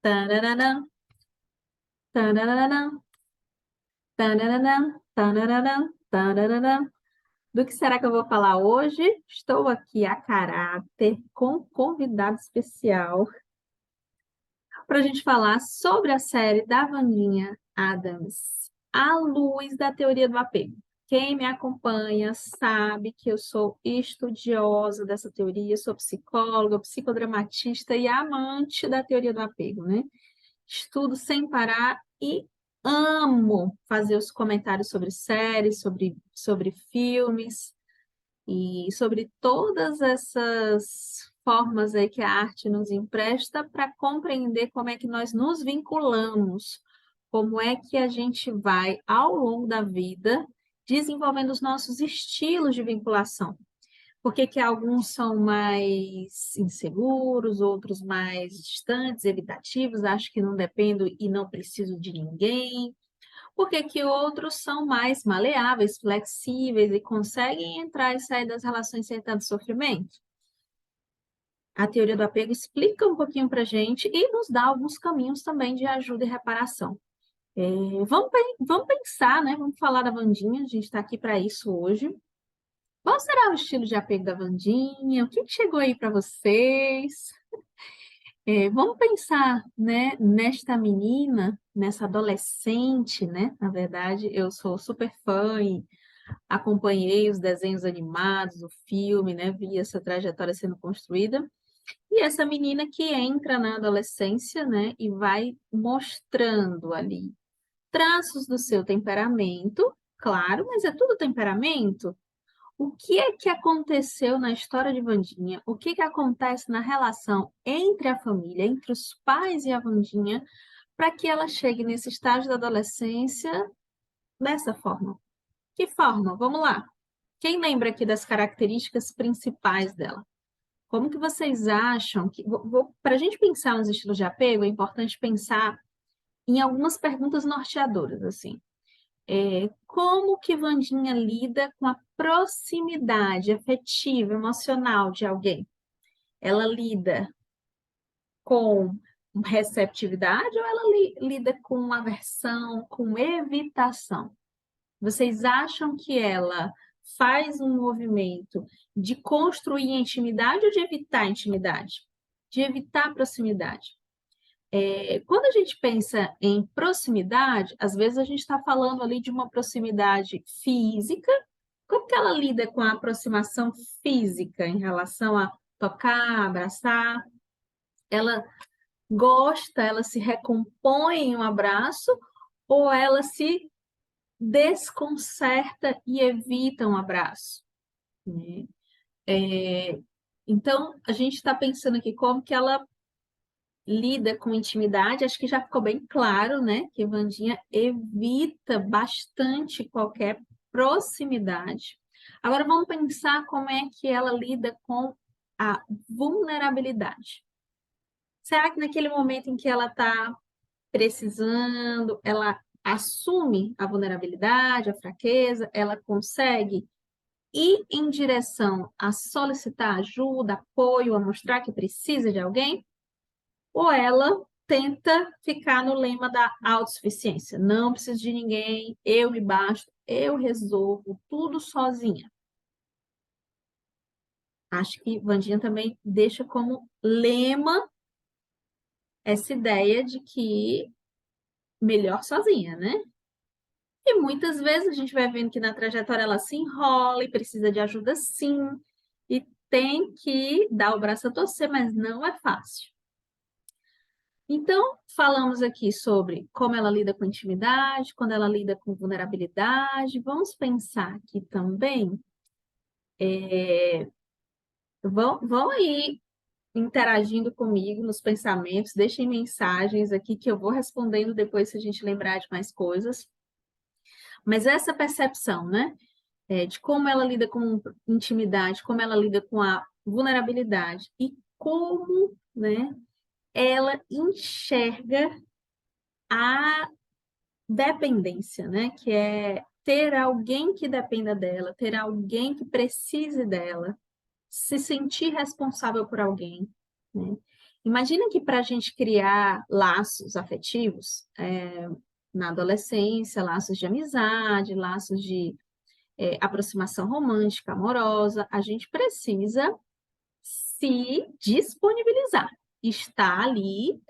Tarararã, tarararã, tarararã, tarararã, tarararã. Do que será que eu vou falar hoje? Estou aqui a caráter com um convidado especial para a gente falar sobre a série da Wandinha Adams, à luz da teoria do apego. Quem me acompanha sabe que eu sou estudiosa dessa teoria, sou psicóloga, psicodramatista e amante da teoria do apego, né? Estudo sem parar e amo fazer os comentários sobre séries, sobre filmes e sobre todas essas formas aí que a arte nos empresta para compreender como é que nós nos vinculamos, como é que a gente vai, ao longo da vida, desenvolvendo os nossos estilos de vinculação. Por que que alguns são mais inseguros, outros mais distantes, evitativos, acho que não dependo e não preciso de ninguém? Por que que outros são mais maleáveis, flexíveis e conseguem entrar e sair das relações sem tanto sofrimento? A teoria do apego explica um pouquinho para a gente e nos dá alguns caminhos também de ajuda e reparação. Vamos pensar, né? Vamos falar da Wandinha, a gente está aqui para isso hoje. Qual será o estilo de apego da Wandinha? O que que chegou aí para vocês? Vamos pensar, né, nesta menina, nessa adolescente, né? Na verdade, eu sou super fã e acompanhei os desenhos animados, o filme, né? Vi essa trajetória sendo construída. E essa menina que entra na adolescência, né, e vai mostrando ali traços do seu temperamento, claro, mas é tudo temperamento. O que é que aconteceu na história de Wandinha? O que que acontece na relação entre a família, entre os pais e a Wandinha, para que ela chegue nesse estágio da adolescência dessa forma? Que forma? Vamos lá. Quem lembra aqui das características principais dela? Como que vocês acham que... Para a gente pensar nos estilos de apego, é importante pensar em algumas perguntas norteadoras, assim. Como que Wandinha lida com a proximidade afetiva, emocional de alguém? Ela lida com receptividade ou ela lida com aversão, com evitação? Vocês acham que ela faz um movimento de construir a intimidade ou de evitar a intimidade? De evitar a proximidade? Quando a gente pensa em proximidade, às vezes a gente está falando ali de uma proximidade física. Como que ela lida com a aproximação física em relação a tocar, abraçar? Ela gosta, ela se recompõe em um abraço ou ela se desconcerta e evita um abraço, né? Então, a gente está pensando aqui como que ela lida com intimidade, acho que já ficou bem claro, né? Que Wandinha evita bastante qualquer proximidade. Agora vamos pensar como é que ela lida com a vulnerabilidade. Será que naquele momento em que ela está precisando, ela assume a vulnerabilidade, a fraqueza, ela consegue ir em direção a solicitar ajuda, apoio, a mostrar que precisa de alguém? Ou ela tenta ficar no lema da autossuficiência? Não preciso de ninguém, eu me basto, eu resolvo tudo sozinha. Acho que Wandinha também deixa como lema essa ideia de que melhor sozinha, né? E muitas vezes a gente vai vendo que na trajetória ela se enrola e precisa de ajuda sim, e tem que dar o braço a torcer, mas não é fácil. Então, falamos aqui sobre como ela lida com intimidade, quando ela lida com vulnerabilidade. Vamos pensar aqui também, vão aí interagindo comigo nos pensamentos, deixem mensagens aqui que eu vou respondendo depois se a gente lembrar de mais coisas. Mas essa percepção, né, de como ela lida com intimidade, como ela lida com a vulnerabilidade e como, né, ela enxerga a dependência, né? Que é ter alguém que dependa dela, ter alguém que precise dela, se sentir responsável por alguém, né? Imagina que para a gente criar laços afetivos, na adolescência, laços de amizade, laços de aproximação romântica, amorosa, a gente precisa se disponibilizar, estar ali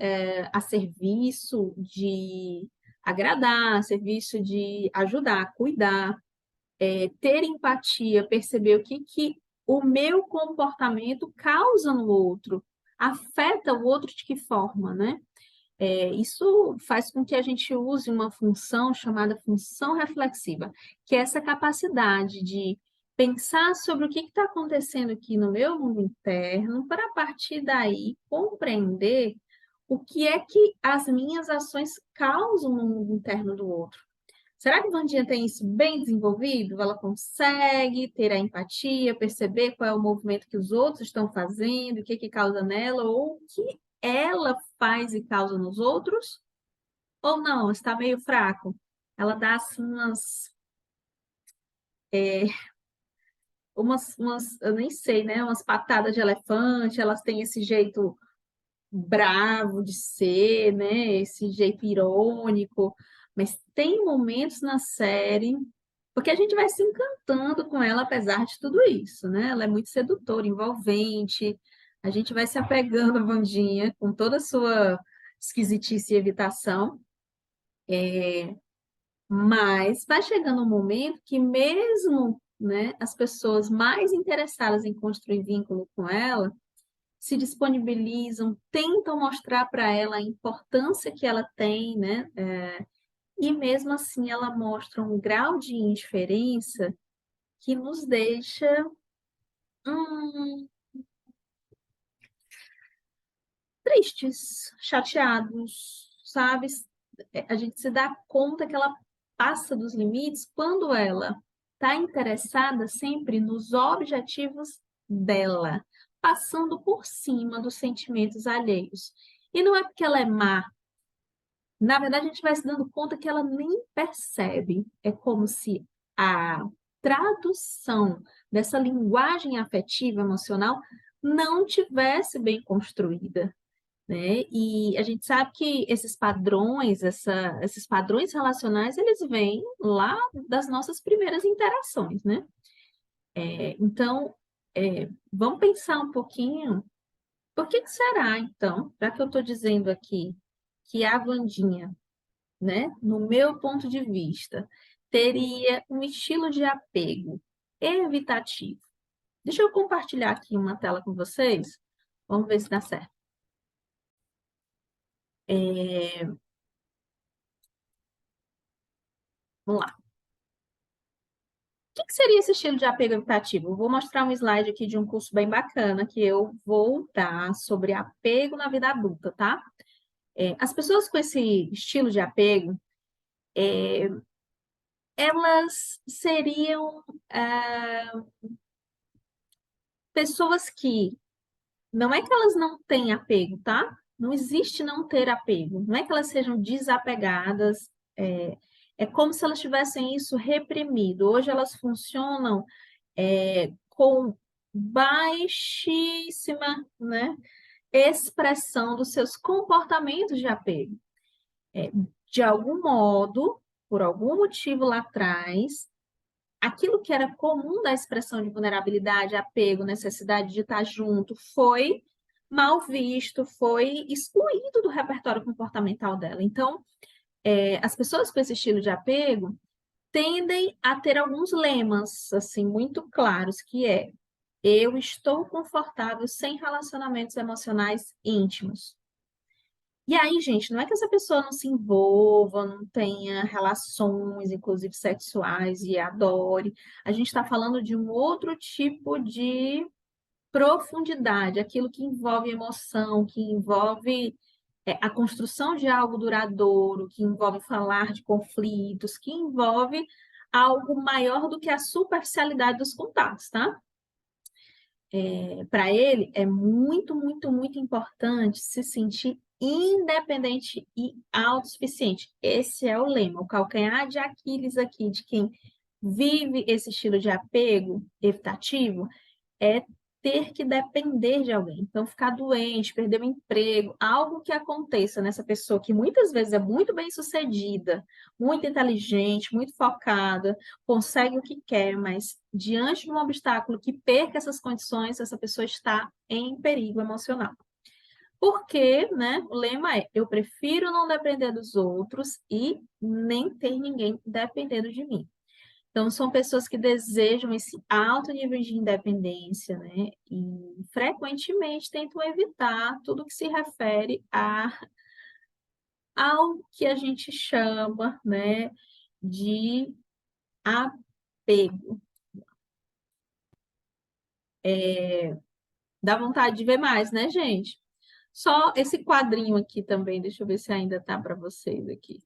a serviço de agradar, a serviço de ajudar, cuidar, ter empatia, perceber o que o meu comportamento causa no outro, afeta o outro de que forma, né? Isso faz com que a gente use uma função chamada função reflexiva, que é essa capacidade de pensar sobre o que está acontecendo aqui no meu mundo interno, para a partir daí compreender o que é que as minhas ações causam no mundo interno do outro. Será que a Vandinha tem isso bem desenvolvido? Ela consegue ter a empatia, perceber qual é o movimento que os outros estão fazendo, o que que causa nela, ou o que ela faz e causa nos outros? Ou não, está meio fraco? Ela dá assim eu nem sei, né? Umas patadas de elefante, elas têm esse jeito bravo de ser, né? Esse jeito irônico, mas tem momentos na série, porque a gente vai se encantando com ela apesar de tudo isso, né? Ela é muito sedutora, envolvente, a gente vai se apegando à Wandinha com toda a sua esquisitice e evitação, mas vai chegando um momento que mesmo, né, as pessoas mais interessadas em construir vínculo com ela se disponibilizam, tentam mostrar para ela a importância que ela tem, né? E mesmo assim ela mostra um grau de indiferença que nos deixa hum, tristes, chateados, sabe? A gente se dá conta que ela passa dos limites quando ela está interessada sempre nos objetivos dela, passando por cima dos sentimentos alheios. E não é porque ela é má. Na verdade, a gente vai se dando conta que ela nem percebe. É como se a tradução dessa linguagem afetiva, emocional, não tivesse bem construída, né? E a gente sabe que esses padrões, esses padrões relacionais, eles vêm lá das nossas primeiras interações, né? Então, vamos pensar um pouquinho, por que que será, então, já que eu estou dizendo aqui que a Wandinha, né, no meu ponto de vista, teria um estilo de apego evitativo. Deixa eu compartilhar aqui uma tela com vocês. Vamos ver se dá certo. Vamos lá. O que seria esse estilo de apego evitativo? Eu vou mostrar um slide aqui de um curso bem bacana que eu vou dar sobre apego na vida adulta, tá? As pessoas com esse estilo de apego, elas seriam pessoas que não é que elas não têm apego, tá? Não existe não ter apego. Não é que elas sejam desapegadas. É como se elas tivessem isso reprimido. Hoje elas funcionam com baixíssima, né, expressão dos seus comportamentos de apego. De algum modo, por algum motivo lá atrás, aquilo que era comum da expressão de vulnerabilidade, apego, necessidade de estar junto, foi mal visto, foi excluído do repertório comportamental dela. Então, as pessoas com esse estilo de apego tendem a ter alguns lemas, assim, muito claros, que é: eu estou confortável sem relacionamentos emocionais íntimos. E aí, gente, não é que essa pessoa não se envolva, não tenha relações, inclusive sexuais, e adore. A gente está falando de um outro tipo de profundidade, aquilo que envolve emoção, que envolve a construção de algo duradouro, que envolve falar de conflitos, que envolve algo maior do que a superficialidade dos contatos, tá? Para ele, é muito, muito, muito importante se sentir independente e autossuficiente. Esse é o lema, o calcanhar de Aquiles aqui, de quem vive esse estilo de apego evitativo, é ter que depender de alguém. Então, ficar doente, perder o emprego, algo que aconteça nessa pessoa que muitas vezes é muito bem-sucedida, muito inteligente, muito focada, consegue o que quer, mas diante de um obstáculo que perca essas condições, essa pessoa está em perigo emocional. Porque, né, o lema é: eu prefiro não depender dos outros e nem ter ninguém dependendo de mim. Então, são pessoas que desejam esse alto nível de independência, né? E frequentemente tentam evitar tudo que se refere ao que a gente chama, né, de apego. Dá vontade de ver mais, né, gente? Só esse quadrinho aqui também, deixa eu ver se ainda tá para vocês aqui.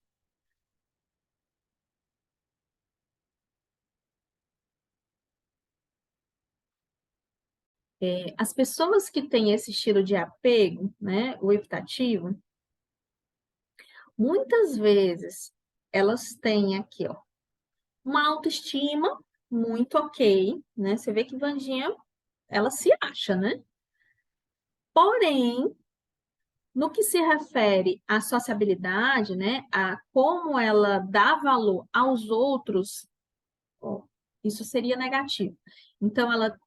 As pessoas que têm esse estilo de apego, né, o evitativo, muitas vezes elas têm aqui, ó, uma autoestima muito ok, né? Você vê que Vandinha, ela se acha, né? Porém, no que se refere à sociabilidade, né, a como ela dá valor aos outros, ó, isso seria negativo. Então, ela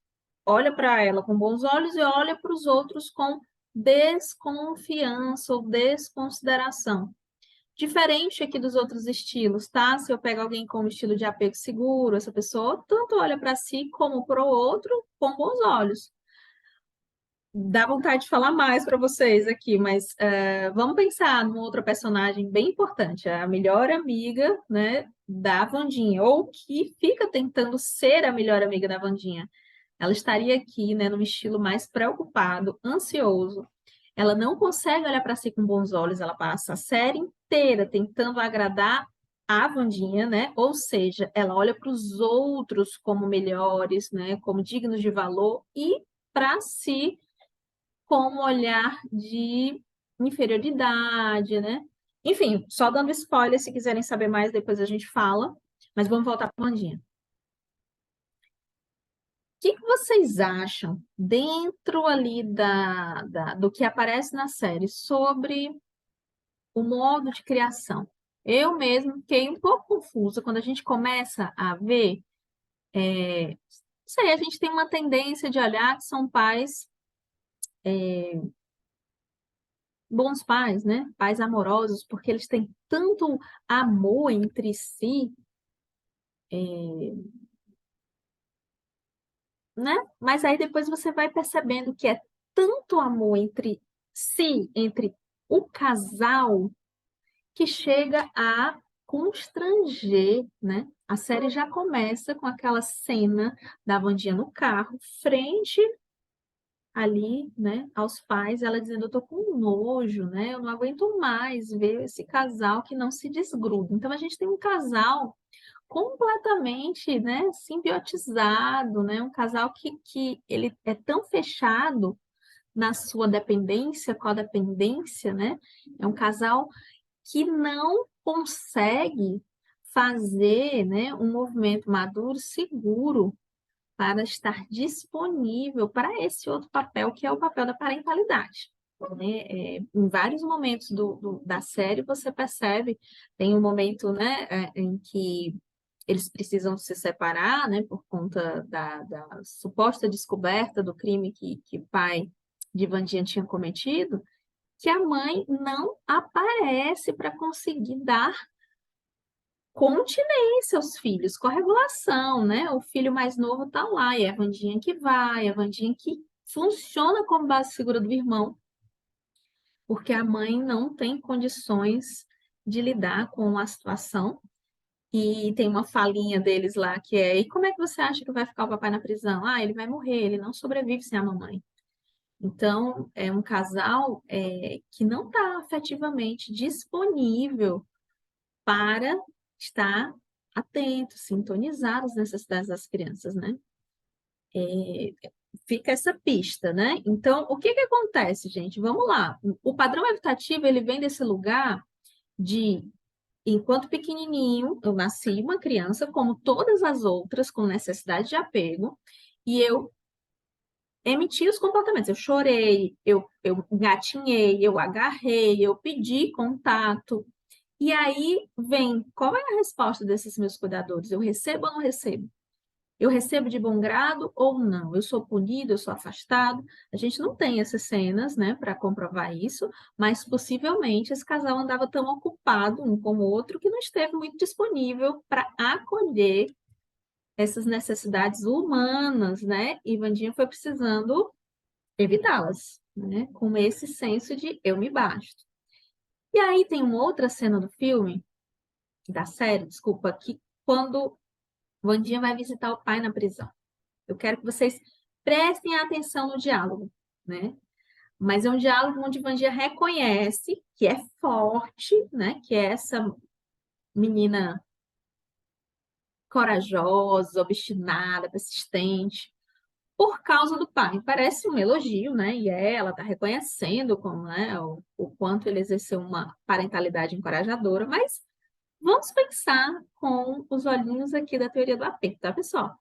olha para ela com bons olhos e olha para os outros com desconfiança ou desconsideração. Diferente aqui dos outros estilos, tá? Se eu pego alguém com um estilo de apego seguro, essa pessoa tanto olha para si como para o outro com bons olhos. Dá vontade de falar mais para vocês aqui, mas vamos pensar numa outra personagem bem importante, a melhor amiga, né, da Wandinha, ou que fica tentando ser a melhor amiga da Wandinha. Ela estaria aqui, né, num estilo mais preocupado, ansioso. Ela não consegue olhar para si com bons olhos, ela passa a série inteira tentando agradar a Wandinha, né? Ou seja, ela olha para os outros como melhores, né, como dignos de valor e para si com um olhar de inferioridade, né? Enfim, só dando spoiler, se quiserem saber mais, depois a gente fala. Mas vamos voltar para a Wandinha. O que vocês acham dentro ali do que aparece na série sobre o modo de criação? Eu mesmo fiquei um pouco confusa quando a gente começa a ver. Não sei, a gente tem uma tendência de olhar que são pais bons pais, né? Pais amorosos, porque eles têm tanto amor entre si, né? Mas aí depois você vai percebendo que é tanto amor entre si, entre o casal, que chega a constranger, né? A série já começa com aquela cena da Wandinha no carro, frente ali, né, aos pais, ela dizendo: eu tô com nojo, né? Eu não aguento mais ver esse casal que não se desgruda. Então a gente tem um casal completamente, né, simbiotizado, né? Um casal que ele é tão fechado na sua dependência, codependência, né? É um casal que não consegue fazer, né, um movimento maduro, seguro, para estar disponível para esse outro papel, que é o papel da parentalidade. Né? Em vários momentos da série, você percebe, tem um momento, né, em que eles precisam se separar, né, por conta da suposta descoberta do crime que o pai de Vandinha tinha cometido, que a mãe não aparece para conseguir dar continência aos filhos, corregulação, né? O filho mais novo tá lá, e é a Wandinha que vai, a Wandinha que funciona como base segura do irmão, porque a mãe não tem condições de lidar com a situação. E tem uma falinha deles lá que é: e como é que você acha que vai ficar o papai na prisão? Ah, ele vai morrer, ele não sobrevive sem a mamãe. Então, é um casal que não está afetivamente disponível para estar atento, sintonizar as necessidades das crianças, né? Fica essa pista, né? Então, o que que acontece, gente? Vamos lá. O padrão evitativo, ele vem desse lugar de, enquanto pequenininho, eu nasci uma criança como todas as outras, com necessidade de apego, e eu emitir os comportamentos. Eu chorei, eu gatinhei, eu agarrei, eu pedi contato. E aí vem, qual é a resposta desses meus cuidadores? Eu recebo ou não recebo? Eu recebo de bom grado ou não? Eu sou punido, eu sou afastado? A gente não tem essas cenas, né, para comprovar isso, mas possivelmente esse casal andava tão ocupado um com o outro que não esteve muito disponível para acolher essas necessidades humanas, né? E Wandinha foi precisando evitá-las, né? Com esse senso de eu me basto. E aí tem uma outra cena do filme, da série, desculpa, que quando Wandinha vai visitar o pai na prisão. Eu quero que vocês prestem atenção no diálogo, né? Mas é um diálogo onde Wandinha reconhece que é forte, né? Que é essa menina corajosa, obstinada, persistente, por causa do pai. Parece um elogio, né? E ela está reconhecendo como, né, o quanto ele exerceu uma parentalidade encorajadora, mas vamos pensar com os olhinhos aqui da teoria do apego, tá, pessoal?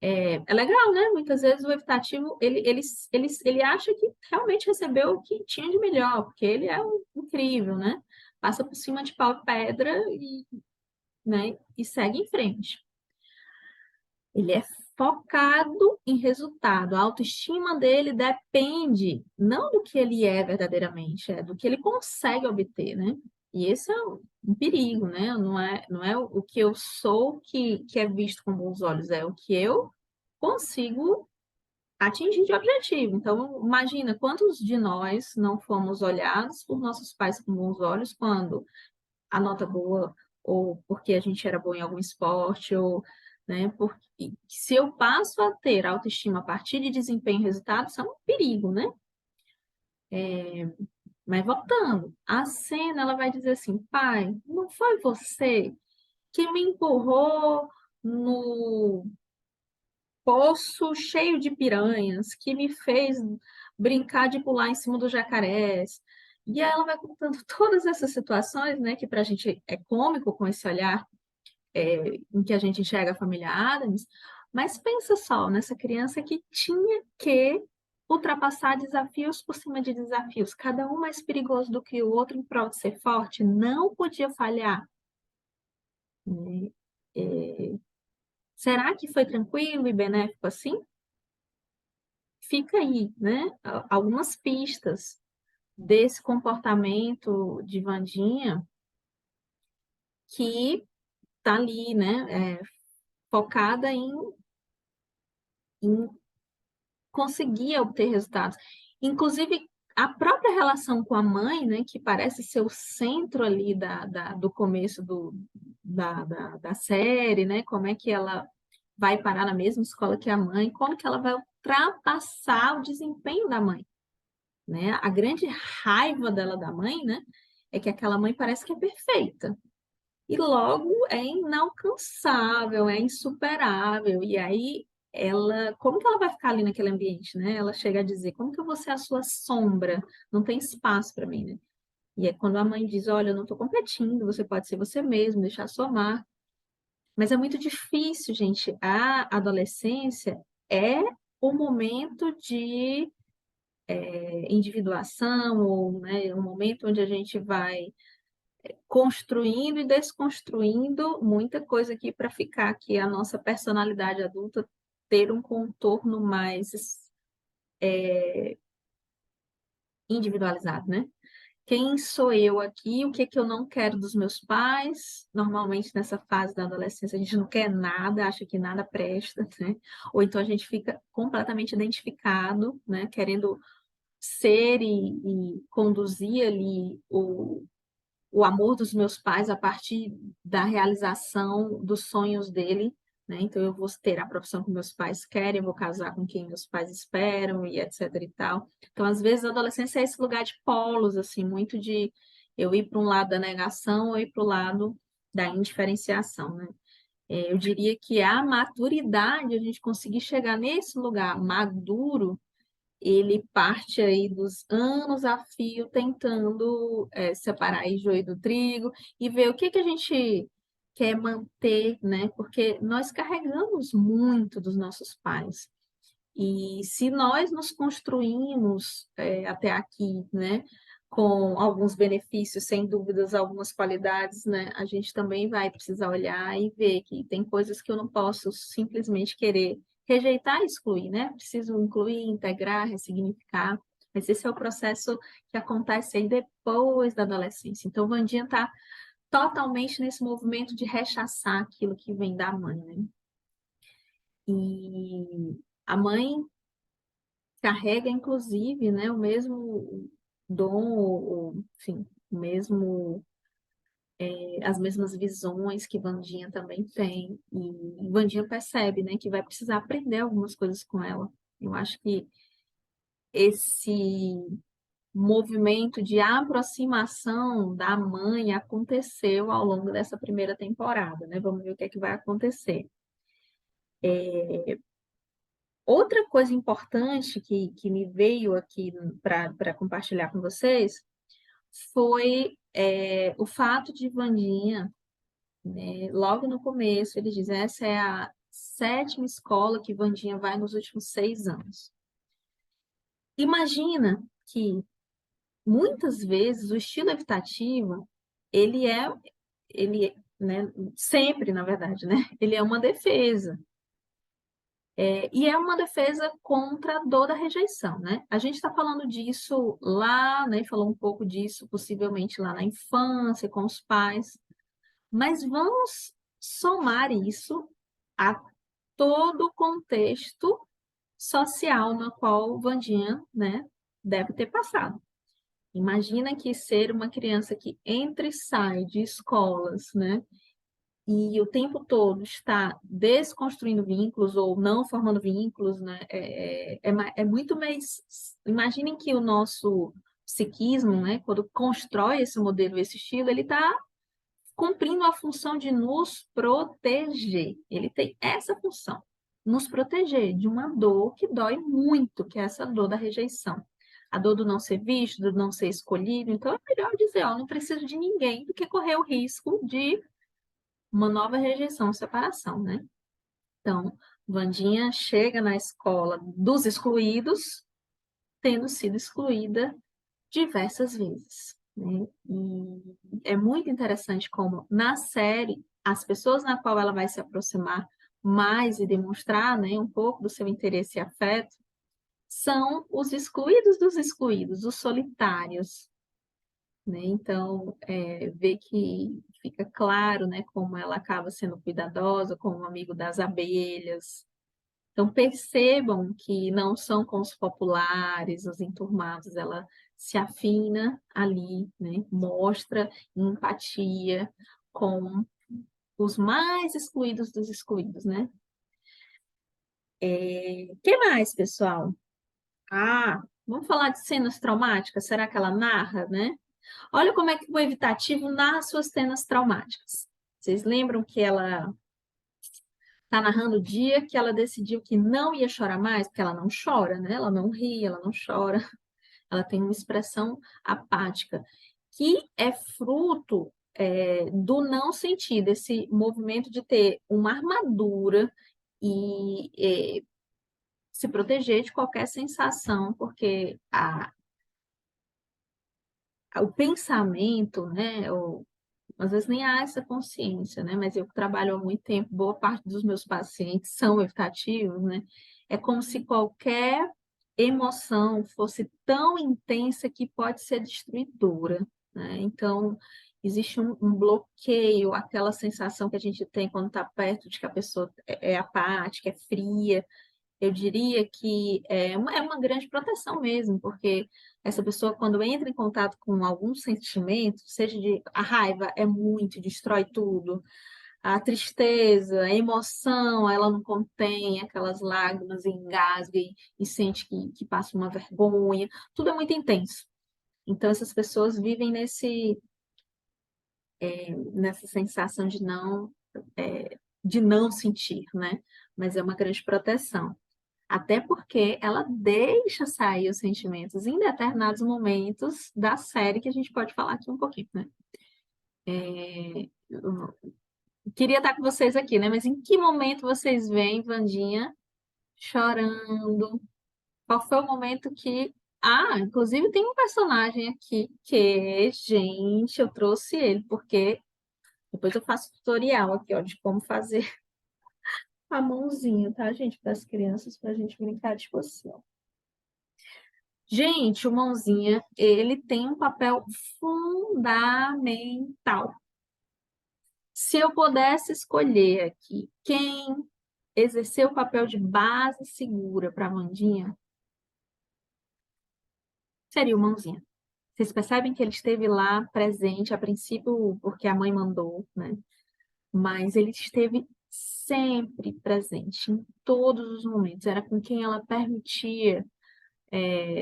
É legal, né? Muitas vezes o evitativo, ele acha que realmente recebeu o que tinha de melhor, porque ele é incrível, né? Passa por cima de pau e pedra e, né, e segue em frente. Ele é focado em resultado. A autoestima dele depende não do que ele é verdadeiramente, é do que ele consegue obter, né? E esse é um perigo, né? Não é o que eu sou que é visto com bons olhos, é o que eu consigo atingir de objetivo. Então, imagina quantos de nós não fomos olhados por nossos pais com bons olhos quando a nota boa, ou porque a gente era bom em algum esporte, ou, né, porque se eu passo a ter autoestima a partir de desempenho e resultado, isso é um perigo, né? Mas voltando, a cena ela vai dizer assim, pai, não foi você que me empurrou no poço cheio de piranhas, que me fez brincar de pular em cima dos jacarés. E aí ela vai contando todas essas situações, né, que para a gente é cômico com esse olhar em que a gente enxerga a família Adams, mas pensa só nessa criança que tinha que ultrapassar desafios por cima de desafios, cada um mais perigoso do que o outro em prol de ser forte, não podia falhar, né? É, será que foi tranquilo e benéfico assim? Fica aí, né? Algumas pistas desse comportamento de Vandinha que está ali, né? Focada em conseguir obter resultados. Inclusive, a própria relação com a mãe, né? Que parece ser o centro ali do começo da série, né? Como é que ela vai parar na mesma escola que a mãe, como que ela vai ultrapassar o desempenho da mãe, né? A grande raiva dela da mãe, né, é que aquela mãe parece que é perfeita. E logo é inalcançável, é insuperável. E aí ela, como que ela vai ficar ali naquele ambiente, né? Ela chega a dizer, como que eu vou ser a sua sombra? Não tem espaço para mim, né? E é quando a mãe diz, olha, eu não estou competindo, você pode ser você mesmo, deixar a sua marca. Mas é muito difícil, gente. A adolescência é o momento de individuação, ou, né, um momento onde a gente vai construindo e desconstruindo muita coisa aqui para ficar aqui a nossa personalidade adulta ter um contorno mais individualizado, né? Quem sou eu aqui? O que que eu não quero dos meus pais? Normalmente nessa fase da adolescência a gente não quer nada, acha que nada presta, né? Ou então a gente fica completamente identificado, né? Querendo ser e conduzir ali o amor dos meus pais a partir da realização dos sonhos dele, né? Então eu vou ter a profissão que meus pais querem, eu vou casar com quem meus pais esperam e etc e tal. Então às vezes a adolescência é esse lugar de polos assim, muito de eu ir para um lado da negação ou ir para o lado da indiferenciação, né? Eu diria que a maturidade, a gente conseguir chegar nesse lugar maduro, ele parte aí dos anos a fio tentando separar aí joio do trigo e ver o que que a gente quer manter, né? Porque nós carregamos muito dos nossos pais. E se nós nos construímos até aqui, né, com alguns benefícios, sem dúvidas, algumas qualidades, né, a gente também vai precisar olhar e ver que tem coisas que eu não posso simplesmente querer rejeitar e excluir, né? Preciso incluir, integrar, ressignificar. Mas esse é o processo que acontece aí depois da adolescência. Então, Wandinha está totalmente nesse movimento de rechaçar aquilo que vem da mãe, né? E a mãe carrega, inclusive, né, o mesmo dom, enfim, o mesmo, as mesmas visões que Wandinha também tem. E Wandinha percebe, né, que vai precisar aprender algumas coisas com ela. Eu acho que esse movimento de aproximação da mãe aconteceu ao longo dessa primeira temporada, né? Vamos ver o que é que vai acontecer. Outra coisa importante que me veio aqui para compartilhar com vocês foi o fato de Wandinha, né, logo no começo, ele diz, essa é a 7ª escola que Wandinha vai nos últimos 6 anos. Imagina que, muitas vezes, o estilo evitativo, ele, né, sempre, na verdade, né, ele é uma defesa. E é uma defesa contra a dor da rejeição, né? A gente está falando disso lá, né? Falou um pouco disso, possivelmente lá na infância, com os pais. Mas vamos somar isso a todo o contexto social no qual Wandinha, né, deve ter passado. Imagina que ser uma criança que entra e sai de escolas, né, e o tempo todo está desconstruindo vínculos ou não formando vínculos, né, é muito mais... Imaginem que o nosso psiquismo, né, quando constrói esse modelo, esse estilo, ele está cumprindo a função de nos proteger. Ele tem essa função, nos proteger de uma dor que dói muito, que é essa dor da rejeição. A dor do não ser visto, do não ser escolhido. Então, é melhor dizer, ó, não preciso de ninguém do que correr o risco de uma nova rejeição, separação, né? Então, Wandinha chega na escola dos excluídos, tendo sido excluída diversas vezes, né? E é muito interessante como, na série, as pessoas na qual ela vai se aproximar mais e demonstrar, né, um pouco do seu interesse e afeto, são os excluídos dos excluídos, os solitários, né? Então, ver que fica claro, né, como ela acaba sendo cuidadosa, como um amigo das abelhas. Então, percebam que não são com os populares, os enturmados, ela se afina ali, né? Mostra empatia com os mais excluídos dos excluídos, né? Que mais, pessoal? Vamos falar de cenas traumáticas? Será que ela narra, né? Olha como é que o evitativo narra suas cenas traumáticas. Vocês lembram que ela está narrando o dia que ela decidiu que não ia chorar mais, porque ela não chora, né? Ela não ri, ela não chora, ela tem uma expressão apática, que é fruto do não sentir, desse movimento de ter uma armadura e se proteger de qualquer sensação, porque o pensamento, né, às vezes nem há essa consciência, né? Mas eu trabalho há muito tempo, boa parte dos meus pacientes são evitativos, né? É como se qualquer emoção fosse tão intensa que pode ser destruidora, né? Então, existe um bloqueio, aquela sensação que a gente tem quando está perto de que a pessoa é apática, é fria, eu diria que é uma grande proteção mesmo, porque essa pessoa, quando entra em contato com algum sentimento, seja de a raiva, é muito, destrói tudo, a tristeza, a emoção, ela não contém aquelas lágrimas, engasga e sente que passa uma vergonha, tudo é muito intenso. Então, essas pessoas vivem nessa sensação de não sentir, né? Mas é uma grande proteção. Até porque ela deixa sair os sentimentos em determinados momentos da série, que a gente pode falar aqui um pouquinho, né? Eu queria estar com vocês aqui, né? Mas em que momento vocês veem Wandinha chorando. Qual foi o momento que... Ah, inclusive tem um personagem aqui que, gente, eu trouxe ele, porque depois eu faço tutorial aqui, ó, de como fazer a mãozinha, tá, gente? Para as crianças, para a gente brincar de assim, ó. Gente, o mãozinha, ele tem um papel fundamental. Se eu pudesse escolher aqui quem exerceu o papel de base segura para a Mandinha, seria o mãozinha. Vocês percebem que ele esteve lá presente, a princípio porque a mãe mandou, né? Mas ele esteve sempre presente, em todos os momentos. Era com quem ela permitia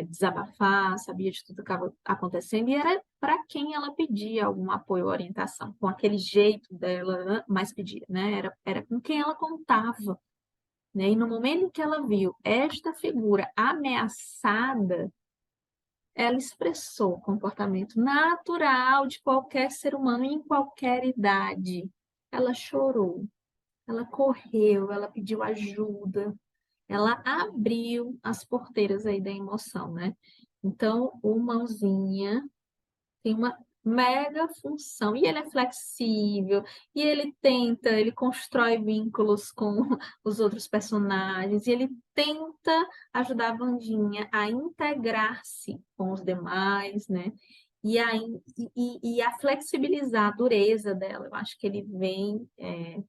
desabafar, sabia de tudo que estava acontecendo, e era para quem ela pedia algum apoio ou orientação, com aquele jeito dela, né, mas pedia, né? Era com quem ela contava, né? E no momento em que ela viu esta figura ameaçada, ela expressou o comportamento natural de qualquer ser humano em qualquer idade. Ela chorou, ela correu, ela pediu ajuda, ela abriu as porteiras aí da emoção, né? Então, o Mãozinha tem uma mega função, e ele é flexível, e ele tenta, ele constrói vínculos com os outros personagens, e ele tenta ajudar a Wandinha a integrar-se com os demais, né? E a flexibilizar a dureza dela. Eu acho que ele vem, é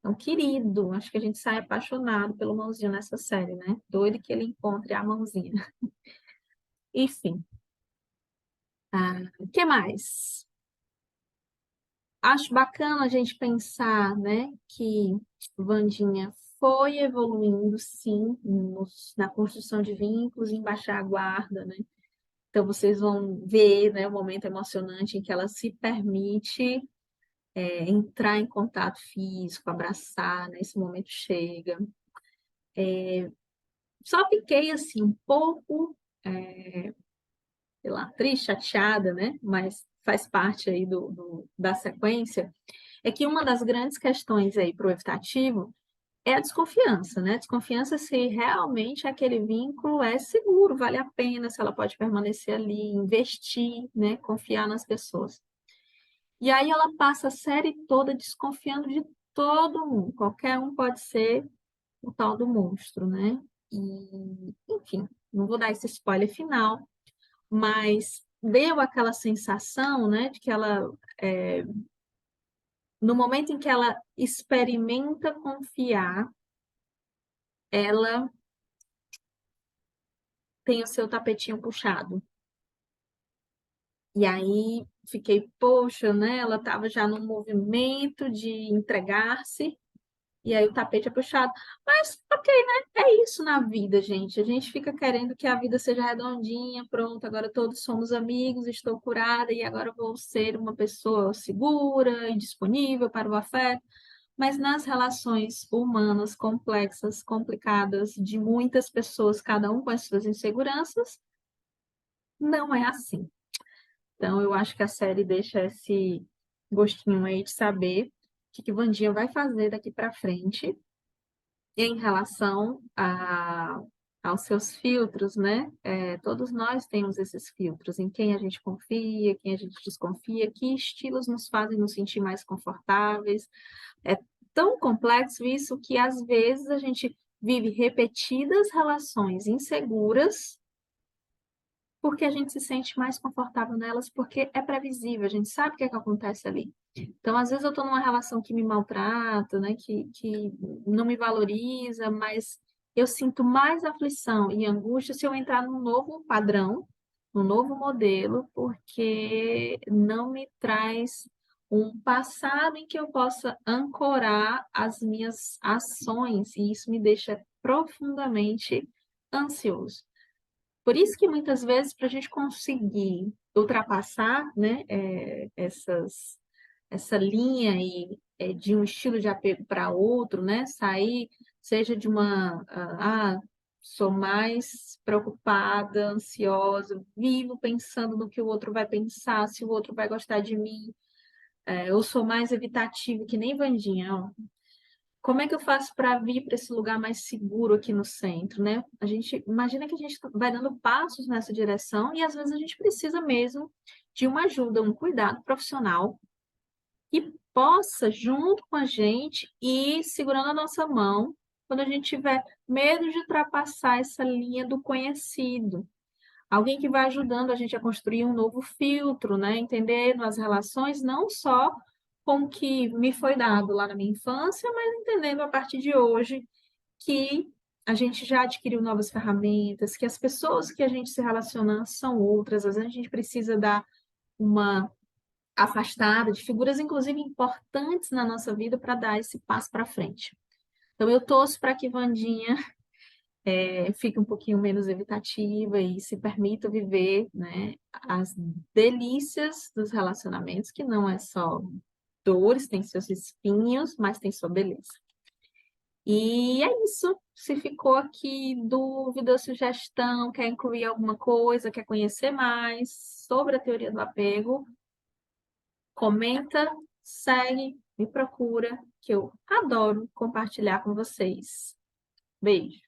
um querido, acho que a gente sai apaixonado pelo Mãozinho nessa série, né? Doido que ele encontre a Mãozinha. Enfim, o que mais? Acho bacana a gente pensar, né, que Wandinha foi evoluindo, sim, na construção de vínculos, em baixar a guarda, né? Então, vocês vão ver, né, o momento emocionante em que ela se permite entrar em contato físico, abraçar, né? Esse momento chega. Só fiquei, assim, um pouco, sei lá, triste, chateada, né? Mas faz parte aí da sequência. É que uma das grandes questões aí para o evitativo é a desconfiança, né? Desconfiança se realmente aquele vínculo é seguro, vale a pena, se ela pode permanecer ali, investir, né? Confiar nas pessoas. E aí ela passa a série toda desconfiando de todo mundo. Qualquer um pode ser o tal do monstro, né? E, enfim, não vou dar esse spoiler final, mas deu aquela sensação, né, de que ela, no momento em que ela experimenta confiar, ela tem o seu tapetinho puxado. E aí fiquei, poxa, né? Ela estava já no movimento de entregar-se, e aí o tapete é puxado. Mas, ok, né? É isso na vida, gente. A gente fica querendo que a vida seja redondinha, pronto, agora todos somos amigos, estou curada e agora vou ser uma pessoa segura e disponível para o afeto. Mas nas relações humanas complexas, complicadas, de muitas pessoas, cada um com as suas inseguranças, não é assim. Então, eu acho que a série deixa esse gostinho aí de saber o que Wandinha vai fazer daqui para frente em relação aos seus filtros, né? Todos nós temos esses filtros, em quem a gente confia, quem a gente desconfia, que estilos nos fazem nos sentir mais confortáveis. É tão complexo isso que, às vezes, a gente vive repetidas relações inseguras porque a gente se sente mais confortável nelas, porque é previsível, a gente sabe o que é que acontece ali. Então, às vezes eu estou numa relação que me maltrata, né, que não me valoriza, mas eu sinto mais aflição e angústia se eu entrar num novo padrão, num novo modelo, porque não me traz um passado em que eu possa ancorar as minhas ações, e isso me deixa profundamente ansioso. Por isso que muitas vezes, para a gente conseguir ultrapassar, né, essa linha aí, de um estilo de apego para outro, né, sair, seja de uma, sou mais preocupada, ansiosa, vivo pensando no que o outro vai pensar, se o outro vai gostar de mim, eu sou mais evitativa, que nem Vandinha, ó. Como é que eu faço para vir para esse lugar mais seguro aqui no centro, né? A gente imagina que a gente vai dando passos nessa direção e às vezes a gente precisa mesmo de uma ajuda, um cuidado profissional que possa, junto com a gente, ir segurando a nossa mão quando a gente tiver medo de ultrapassar essa linha do conhecido. Alguém que vai ajudando a gente a construir um novo filtro, né? Entendendo as relações não só com o que me foi dado lá na minha infância, mas entendendo a partir de hoje que a gente já adquiriu novas ferramentas, que as pessoas que a gente se relaciona são outras, às vezes a gente precisa dar uma afastada de figuras, inclusive importantes na nossa vida, para dar esse passo para frente. Então, eu torço para que Wandinha fique um pouquinho menos evitativa e se permita viver, né, as delícias dos relacionamentos, que não é só dores, tem seus espinhos, mas tem sua beleza. E é isso. Se ficou aqui dúvida, sugestão, quer incluir alguma coisa, quer conhecer mais sobre a teoria do apego, comenta, segue, me procura, que eu adoro compartilhar com vocês. Beijo!